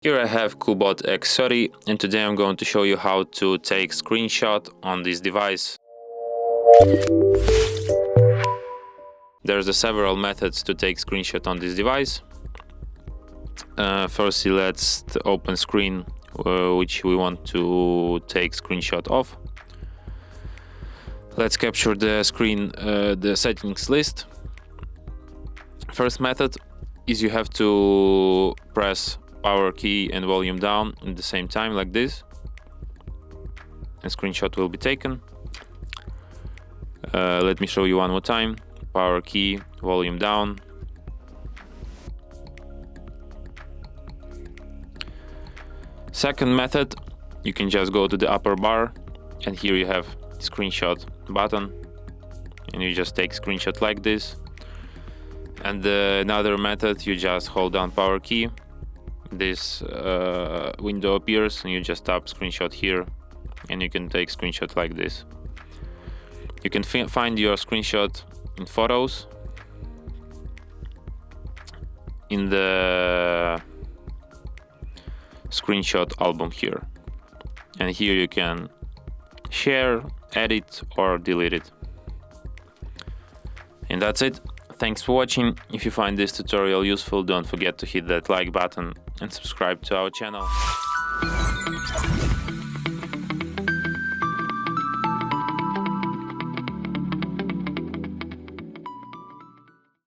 Here I have CUBOT X30 and today I'm going to show you how to take screenshot on this device. There's several methods to take screenshot on this device. Firstly, let's open screen which we want to take screenshot of. Let's capture the screen, the settings list. First method is you have to press power key and volume down at the same time like this, and screenshot will be taken. Let me show you one more time. Power key, volume down. Second method, you can just go to the upper bar and here you have screenshot button and you just take screenshot like this. And another method, you just hold down power key, this window appears and you just tap screenshot here and you can take screenshot like this. You can find your screenshot in photos, in the screenshot album here, and here you can share, edit or delete it. And that's it. Thanks for watching. If you find this tutorial useful, don't forget to hit that like button and subscribe to our channel.